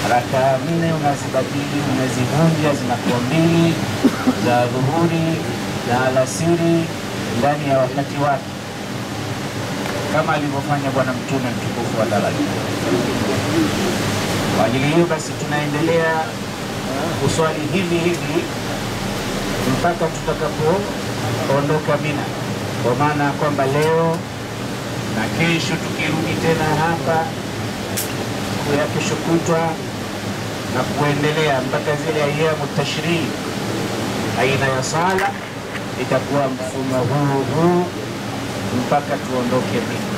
Raka 4 unazibadili, unazivunja, zinakuwa 2 za dhuhuri na alasiri ndani ya wakati wake, kama alivyofanya Bwana Mtume mtukufu wa daraja. Kwa ajili hiyo basi tunaendelea kuswali hivi mpaka tutakapoondoka Mina, kwa maana kwamba leo na kesho tukirudi tena hapa ya kesho kutwa na kuendelea mpaka zile ayamu tashrii, aina ya sala itakuwa mfumo huu mpaka tuondoke Mina.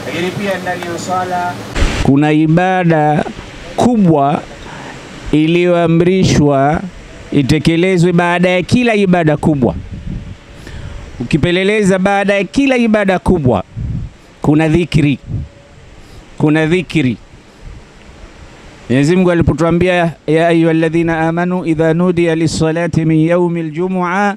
Lakini pia ndani ya sala kuna ibada kubwa iliyoamrishwa itekelezwe baada ya kila ibada kubwa. Ukipeleleza baada ya kila ibada kubwa kuna dhikri. Mwenyezi Mungu alipotuambia ya ayyuhalladhina amanu idha nudiya lis-salati min yawmil jumu'a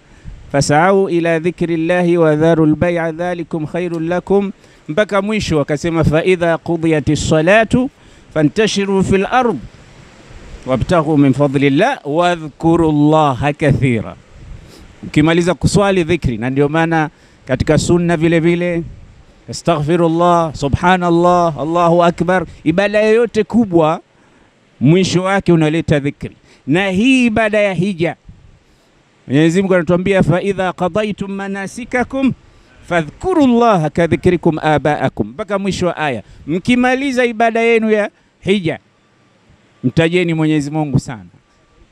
fas'au ila dhikrillahi wa dharul bay'a dhalikum khairul lakum, mpaka mwisho akasema fa idha qudiyatis salatu fantashiru fil ard wabtaghu min fadlillah wadhkurullaha kathira. Ukimaliza kuswali dhikri, na ndio maana katika sunna vile vile astaghfirullah, subhanallah, Allahu akbar, ibada yoyote kubwa mwisho wake unaleta dhikri. Na hii ibada ya hija Mwenyezi Mungu anatuambia fa idha qadaytum manasikakum fadhkurullaha kadhikrikum abaakum, mpaka mwisho wa aya. Mkimaliza ibada yenu ya hija mtajeni Mwenyezi Mungu sana.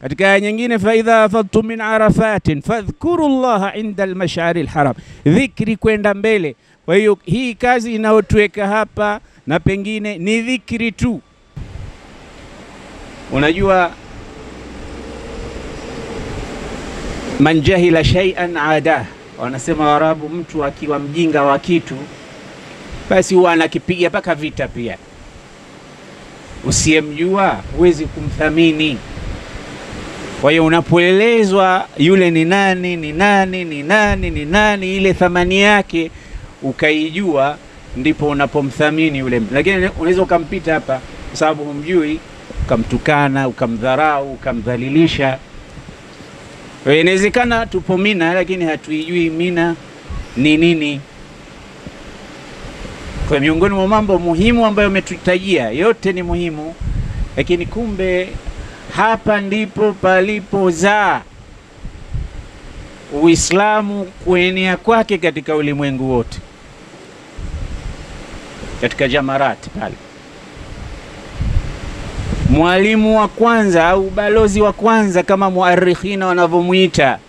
Katika aya nyingine fa idha afadtum min arafatin fadhkurullaha inda al-mash'ari al-haram, dhikri kwenda mbele. Kwa hiyo hii kazi inayotuweka hapa na pengine ni dhikri tu. Unajua man jahila shay'an ada, wanasema Waarabu, mtu akiwa mjinga wa kitu basi huwa anakipiga paka vita pia. Usiyemjua huwezi kumthamini. Kwa hiyo unapoelezwa yule ni nani, ile thamani yake ukaijua, ndipo unapomthamini yule mtu. Lakini unaweza ukampita hapa kwa sababu humjui, ukamtukana, ukamdharau, ukamdhalilisha. Inawezekana tupo Mina lakini hatuijui Mina ni nini. Kwa miongoni mwa mambo muhimu ambayo umetutajia, yote ni muhimu, lakini kumbe hapa ndipo palipozaa Uislamu kuenea kwake katika ulimwengu wote, katika Jamarat pale. Mwalimu wa kwanza au balozi wa kwanza kama muarikhina wanavyomuita,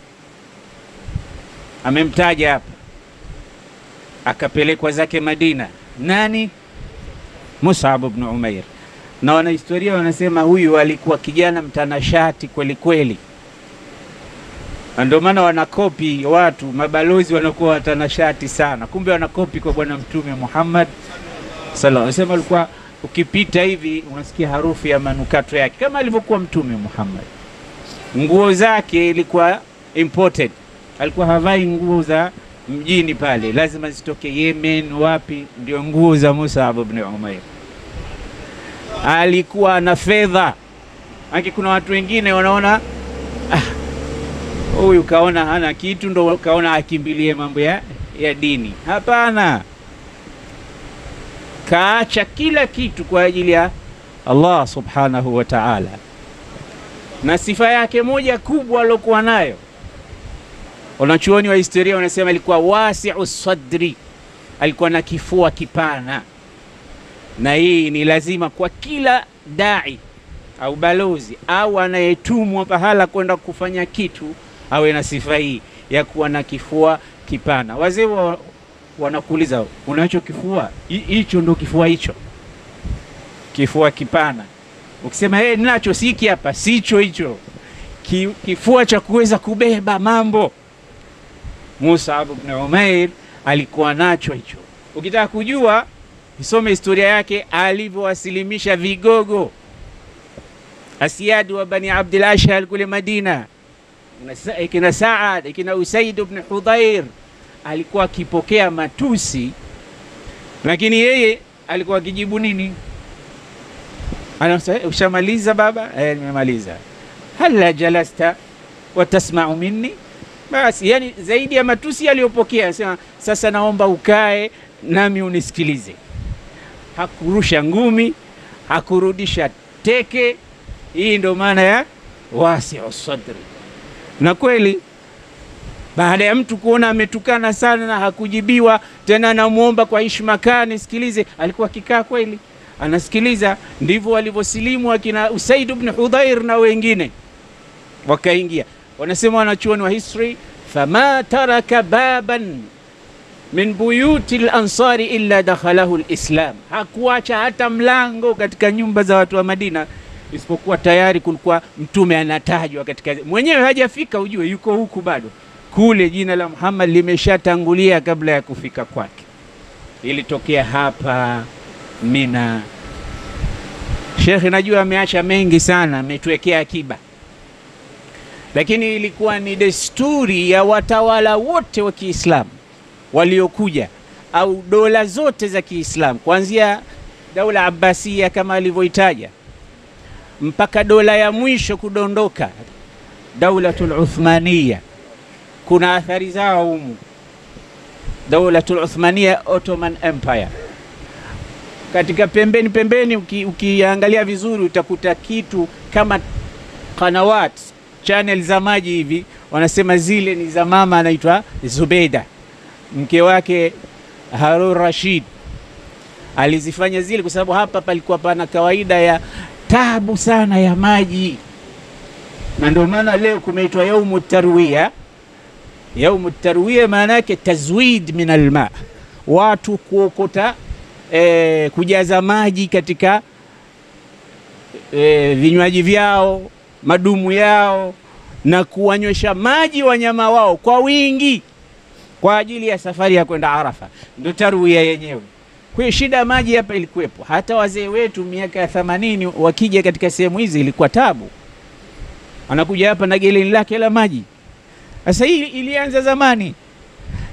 amemtaja hapa, akapelekwa zake Madina. Nani? Mus'ab ibn Umair. Na wanahistoria wanasema huyu alikuwa kijana mtanashati kweli kweli. Ndio maana wanakopi watu, mabalozi wanakuwa watanashati sana. Kumbe wanakopi kwa Bwana Mtume Muhammad sallallahu alaihi wasallam. Alikuwa ukipita hivi unasikia harufu ya manukato yake kama alivyokuwa Mtume Muhammad. Nguo zake ilikuwa imported. Alikuwa havai nguo za mjini pale, lazima zitoke Yemen wapi, ndio nguo za Mus'ab ibn Umair. Alikuwa na fedha. Haki kuna watu wengine wanaona huyu kaona hana kitu ndo kaona akimbilie mambo ya dini. Hapana. Kaacha kila kitu kwa ajili ya Allah subhanahu wa ta'ala. Na sifa yake moja kubwa alokuwa nayo, wanachuoni wa historia wanasema alikuwa wasi'u sadri, alikuwa na kifua kipana. Na hii ni lazima kwa kila dai au balozi au anayetumwa pahala kwenda kufanya kitu awe na sifa hii ya kuwa na kifua kipana. Wazee wanakuuliza, unacho kifua? Hicho ndo kifua hicho. Kifua kipana. Ukisema ninacho, siki hapa, sicho hicho. Kifua cha kuweza kubeba mambo. Mus'ab ibn Umair alikuwa nacho hicho. Ukitaka kujua, isome historia yake alivyowasilimisha vigogo Asiyad wa Bani Abdul Ashhal kule Madina, kina Saad, kina Usaid ibn Hudhair. Alikuwa akipokea matusi, lakini yeye alikuwa akijibu nini? Anasema ushamaliza baba? Nimemaliza. Halla jalasta wa tasma'u minni, basi yani zaidi ya matusi aliyopokea. Anasema sasa naomba ukae nami unisikilize. Hakurusha ngumi, hakurudisha teke. Hii ndo maana ya wasi'u sadri. Na kweli baada ya mtu kuona ametukana sana na hakujibiwa tena, anamuomba kwa heshima, kaa nisikilize, alikuwa kikaa kweli anasikiliza. Ndivyo walivyosilimu akina Usaid ibn Hudhair na wengine wakaingia. Wanasema wanachuoni wa history, fama taraka baban min buyuti al-ansari illa dakhalahu al-islam, hakuacha hata mlango katika nyumba za watu wa Madina isipokuwa tayari kulikuwa mtume anatajwa katika, mwenyewe hajafika, ujue yuko huku bado kule, jina la Muhammad limeshatangulia kabla ya kufika kwake. Ilitokea hapa Mina. Sheikh najua ameacha mengi sana, ametuwekea akiba, lakini ilikuwa ni desturi ya watawala wote wa Kiislamu waliokuja, au dola zote za Kiislamu, kuanzia daula Abbasiya kama alivyoitaja mpaka dola ya mwisho kudondoka, Daulatul Uthmaniya. Kuna athari zao humu. Daulatul Uthmaniya, Ottoman Empire. Katika pembeni ukiangalia vizuri utakuta kitu kama kanawat, channel za maji hivi, wanasema zile ni za mama anaitwa Zubeida, mke wake Harun Rashid alizifanya zile, kwa sababu hapa palikuwa pana kawaida ya tabu sana ya maji, na ndio maana leo kumeitwa Yaumut Tarwiya. Yaumut Tarwiya maana yake tazwid min alma, watu kuokota kujaza maji katika vinywaji vyao, madumu yao, na kuwanywesha maji wanyama wao kwa wingi kwa ajili ya safari ya kwenda Arafa. Ndio tarwiya yenyewe. Kwa hiyo shida ya maji hapa ilikuwepo. Hata wazee wetu miaka ya 80 wakija katika sehemu hizi ilikuwa tabu. Anakuja hapa na geleni lake la maji. Sasa hii ilianza zamani,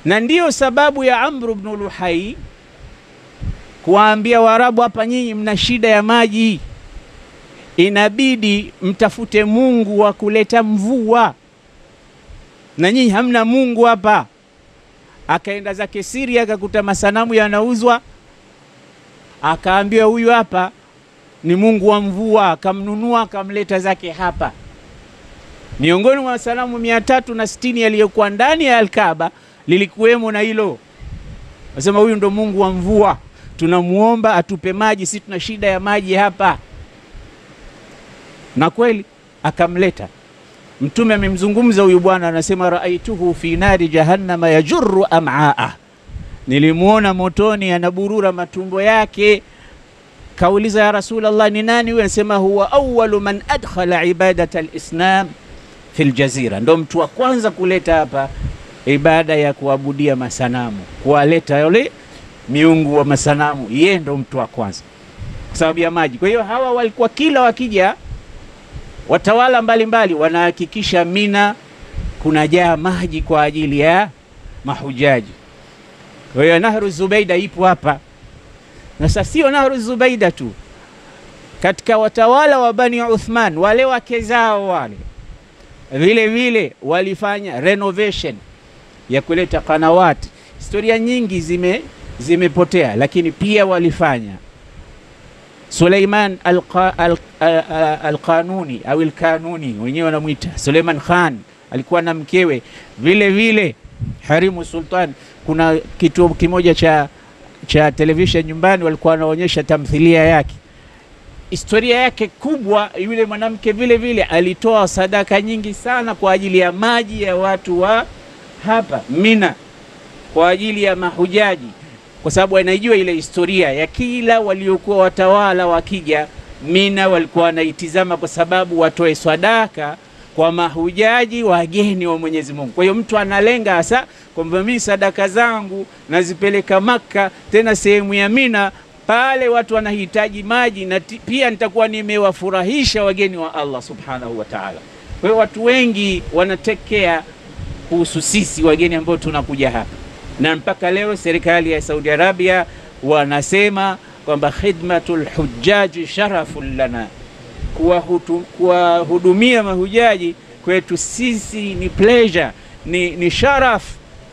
na ndiyo sababu ya Amr ibn Luhai kuwaambia Waarabu, hapa nyinyi mna shida ya maji, inabidi mtafute Mungu wa kuleta mvua, na nyinyi hamna Mungu hapa. Akaenda zake Syria, akakuta masanamu yanauzwa, akaambiwa huyu hapa ni Mungu wa mvua, akamnunua akamleta zake hapa. Miongoni mwa masanamu 360 yaliyokuwa ndani ya Al-Kaaba lilikuwemo na hilo. Wasema huyu ndo Mungu wa mvua, tunamuomba atupe maji, si tuna shida ya maji hapa. Na kweli akamleta. Mtume amemzungumza huyu bwana, anasema raaituhu fi nari jahannama yajurru am'aa, nilimuona motoni anaburura matumbo yake. Kauliza, ya Rasulullah, ni nani huyu? Anasema huwa awwalu man adkhala ibadata al-isnam fi al-jazira, ndo mtu wa kwanza kuleta hapa ibada ya kuabudia masanamu, kuwaleta yule miungu wa masanamu, yeye ndo mtu wa kwanza kwa sababu ya maji. Kwa hiyo hawa walikuwa kila wakija watawala mbalimbali wanahakikisha Mina kunajaa maji kwa ajili ya mahujaji. Kwa hiyo Nahru Zubaida ipo hapa. Na sasa sio Nahru Zubaida tu, katika watawala wa Bani Uthman wale wake zao wale vile vile walifanya renovation ya kuleta kanawat. Historia nyingi zimepotea, lakini pia walifanya. Suleiman al-Qanuni au al-Kanuni wenyewe wanamuita Suleiman Khan, alikuwa na mkewe vile vile Harimu Sultan. Kuna kituo kimoja cha television nyumbani walikuwa wanaonyesha tamthilia yake. Historia yake kubwa, yule mwanamke vile vile alitoa sadaka nyingi sana kwa ajili ya maji ya watu wa hapa Mina, kwa ajili ya mahujaji, kwa sababu anaijua ile historia ya kila waliokuwa watawala wakija Mina walikuwa wanaitizama, kwa sababu watoe sadaka kwa mahujaji wageni wa Mwenyezi Mungu. Kwa hiyo mtu analenga hasa kwamba mimi sadaka zangu nazipeleka Makka, tena sehemu ya Mina, pale watu wanahitaji maji, na pia nitakuwa nimewafurahisha wageni wa Allah subhanahu wa ta'ala. Kwa hiyo watu wengi wanatekea kuhusu sisi wageni ambao tunakuja hapa, na mpaka leo serikali ya Saudi Arabia wanasema kwamba khidmatul hujjaji sharafun lana, kuwahudumia mahujaji kwetu sisi ni pleasure, ni sharaf,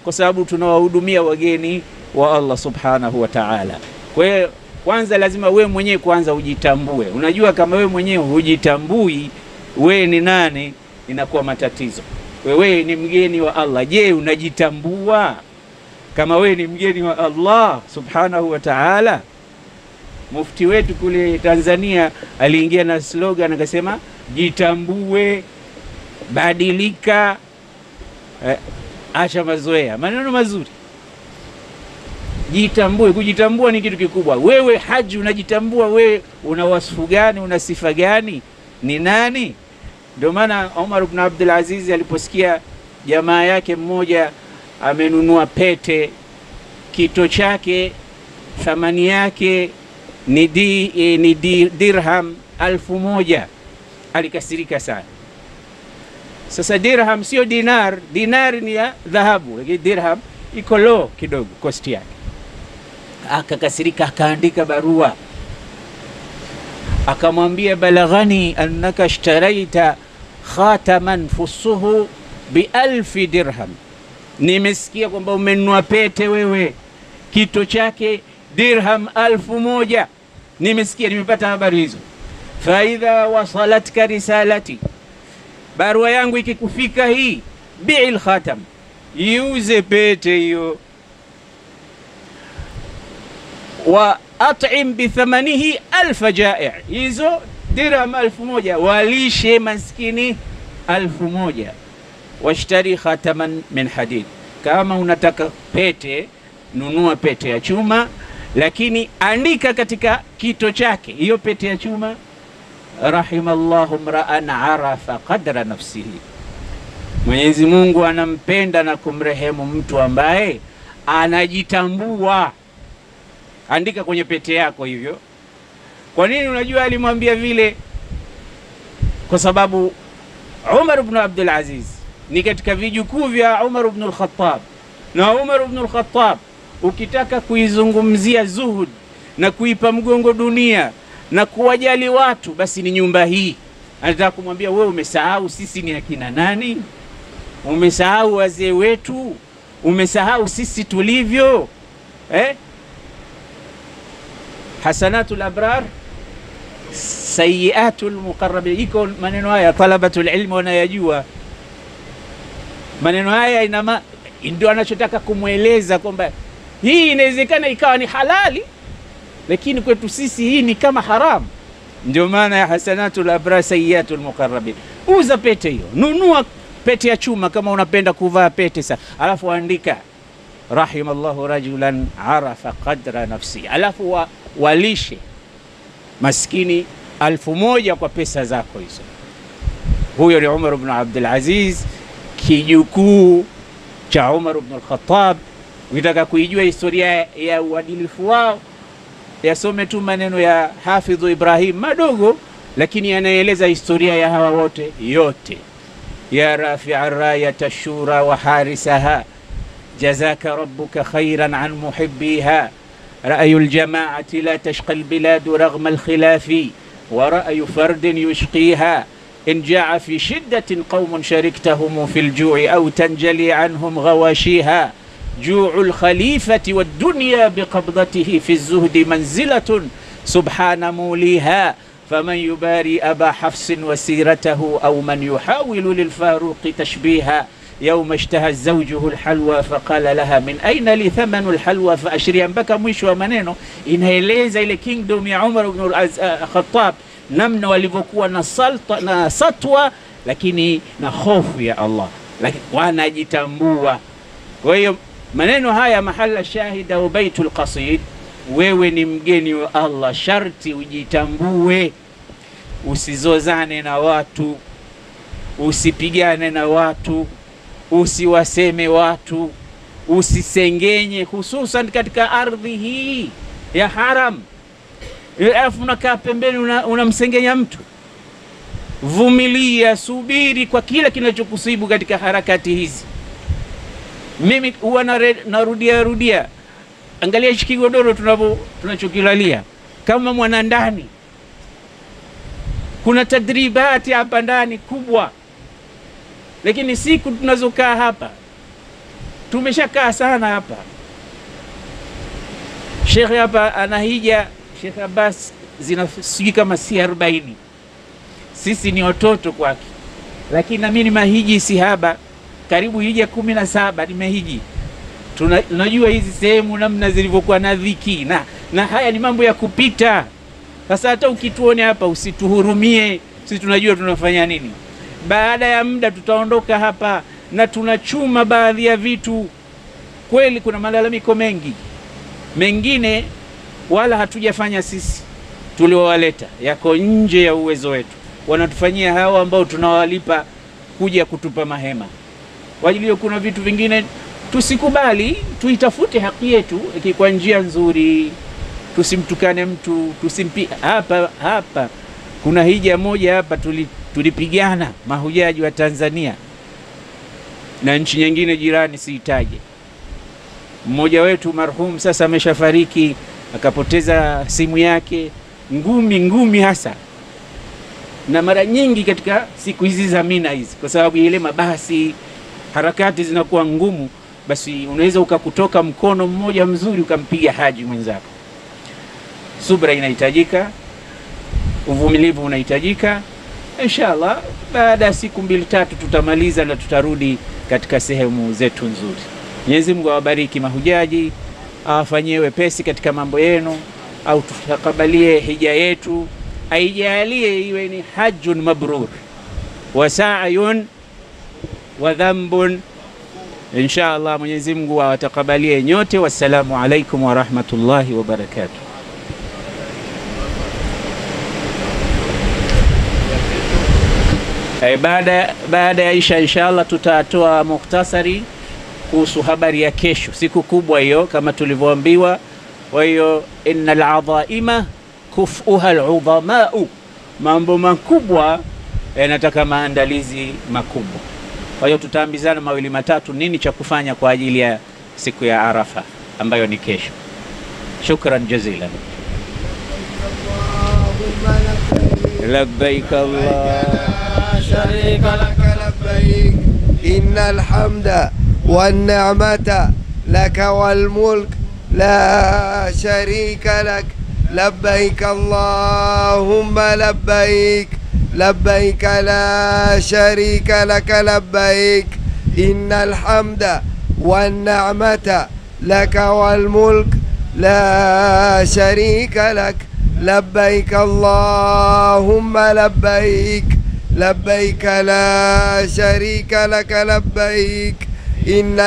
kwa sababu tunawahudumia wageni wa Allah subhanahu wa ta'ala. Kwa hiyo kwanza lazima wewe mwenyewe kwanza ujitambue. Unajua kama wewe mwenyewe hujitambui wewe ni nani, inakuwa matatizo. Wewe ni mgeni wa Allah. Je, unajitambua kama wewe ni mgeni wa Allah subhanahu wa ta'ala? Mufti wetu kule Tanzania aliingia na slogan akasema, jitambue, badilika, acha mazoea. Maneno mazuri. Jitambue. Kujitambua ni kitu kikubwa. Wewe haji unajitambua wewe una wasifu gani, una sifa gani, ni nani? Ndio maana Umar ibn Abdul Aziz aliposikia jamaa yake mmoja amenunua pete, kito chake thamani yake ni dirham 1000, alikasirika sana. Sasa dirham sio dinar, dinar ni ya dhahabu, lakini dirham iko low kidogo cost yake. Akakasirika, akaandika barua akamwambia, balaghani annaka ishtaraita khataman fusuhu bi1000 dirham, nimesikia kwamba umenunua pete wewe kito chake dirham 1000. Nimesikia, nimepata habari hizo. Fa idha wasalatka risalati, barua yangu ikikufika hii, bi'il khatam, iuze pete hiyo, wa at'im bi thamanihi 1000 ja'i', hizo dirham 1000 walishe maskini 1000. Washtari khataman min hadid, kama unataka pete nunua pete ya chuma, lakini andika katika kito chake hiyo pete ya chuma, rahimallahu mra'an arafa qadra nafsihi, Mwenyezi Mungu anampenda na kumrehemu mtu ambaye anajitambua. Andika kwenye pete yako hivyo. Kwa nini unajua alimwambia vile? Kwa sababu Umar ibn Abdul Aziz ni katika vijukuu vya Umar ibn al-Khattab, na Umar ibn al-Khattab ukitaka kuizungumzia zuhud na kuipa mgongo dunia na kuwajali watu, basi ni nyumba hii. Anataka kumwambia wewe, umesahau sisi ni akina nani? Umesahau wazee wetu? Umesahau sisi tulivyo? Hasanatul abrar sayiatul muqarrabin. Iko maneno haya talabatul ilmi wanayajua maneno haya. Ndio anachotaka kumweleza kwamba hii inawezekana ikawa ni halali, lakini kwetu sisi hii ni kama haramu. Ndio maana ya hasanatul abrar sayiatul muqarrabin. Uza pete hiyo, nunua pete ya chuma kama unapenda kuvaa pete sasa, alafu andika rahimallahu rajulan arafa qadra nafsi, alafu walishe maskini 1000 kwa pesa zako hizo. Huyo ni Umar ibn Abdul Aziz, kijukuu cha Umar ibn al-Khattab. Ukitaka kuijua historia ya uadilifu wao, yasome tu maneno ya Hafidh Ibrahim madogo, lakini yanaeleza historia ya hawa wote yote. Ya rafi'a rayat ash-shura wa harisaha, jazaka rabbuka khairan an muhibbiha, رأي الجماعة لا تشقى البلاد رغم الخلاف، ورأي فرد يشقيها إن جاع في شدة قوم شركتهم في الجوع أو تنجلي عنهم غواشيها. جوع الخليفة والدنيا بقبضته في الزهد منزلة سبحان موليها، فمن يباري أبا حفص وسيرته أو من يحاول للفاروق تشبيها. يوم اشتهى زوجه الحلوى فقال لها من أين لي ثمن الحلوى فأشريها. mpaka mwisho wa maneno inaeleza ile kingdom ya Umar ibn al-Khattab, namna walivyokuwa na satwa, lakini na hofu ya Allah, lakini wanajitambua. Kwa hiyo maneno haya mahala shahida wa baitul qasid, wewe ni mgeni wa Allah, sharti ujitambue, usizozane na watu, usipigane na watu, usiwaseme watu, usisengenye, hususan katika ardhi hii ya haram. Alafu unakaa pembeni unamsengenya mtu. Vumilia, subiri kwa kila kinachokusibu katika harakati hizi. Mimi huwa narudia, angalia hiki kigodoro tunachokilalia, kama mwanandani. Kuna tadribati hapa ndani kubwa, lakini siku tunazokaa hapa tumeshakaa sana hapa. Sheikh hapa anahija, Sheikh Abbas zinasiji kama si 40. Sisi ni watoto kwake, lakini na mimi ni mahiji sihaba, karibu hija 17 nimehiji. Tunajua hizi sehemu namna zilivyokuwa na dhiki, na haya ni mambo ya kupita. Sasa hata ukituone hapa usituhurumie, sisi tunajua tunafanya nini. Baada ya muda tutaondoka hapa na tunachuma baadhi ya vitu. Kweli kuna malalamiko mengi, mengine wala hatujafanya sisi, tuliowaleta, yako nje ya uwezo wetu. Wanatufanyia hawa ambao tunawalipa kuja kutupa mahema. Wajilio kuna vitu vingine tusikubali, tuitafute haki yetu kwa njia nzuri. Tusimtukane mtu, tusimpi. Hapa kuna hija moja hapa tulipigana mahujaji wa Tanzania na nchi nyingine jirani siitaje. Mmoja wetu marhum sasa ameshafariki, akapoteza simu yake, ngumi hasa. Na mara nyingi katika siku hizi za Mina hizi, kwa sababu ile mabasi harakati zinakuwa ngumu, basi unaweza ukakutoka mkono mmoja mzuri ukampiga haji mwenzako. Subra inahitajika, uvumilivu unahitajika. Inshallah baada ya siku 2-3 tutamaliza na tutarudi katika sehemu zetu nzuri. Mwenyezi Mungu awabariki mahujaji, awafanyie wepesi katika mambo yenu, au tutakabalie hija yetu, aijalie iwe ni hajjun mabrur wa sa'yun wa dhanbun. Inshallah Mwenyezi Mungu awatakabalie nyote. Wassalamu alaikum wa rahmatullahi wa barakatuh. Baada ya isha inshallah tutatoa mukhtasari kuhusu habari ya kesho, siku kubwa hiyo kama tulivyoambiwa. Kwa hiyo innal adhaima kufuha aludhamau, mambo makubwa yanataka maandalizi makubwa. Kwa hiyo tutaambizana mawili matatu nini cha kufanya kwa ajili ya siku ya Arafa ambayo ni kesho. Shukran jazilan. Labbaik Allah شريك لك لبيك إن الحمد والنعمة لك والملك لا شريك لك لبيك اللهم لبيك لبيك لا شريك لك لبيك إن الحمد والنعمة لك والملك لا شريك لك لبيك اللهم لبيك لبيك لا شريك لك لبيك إن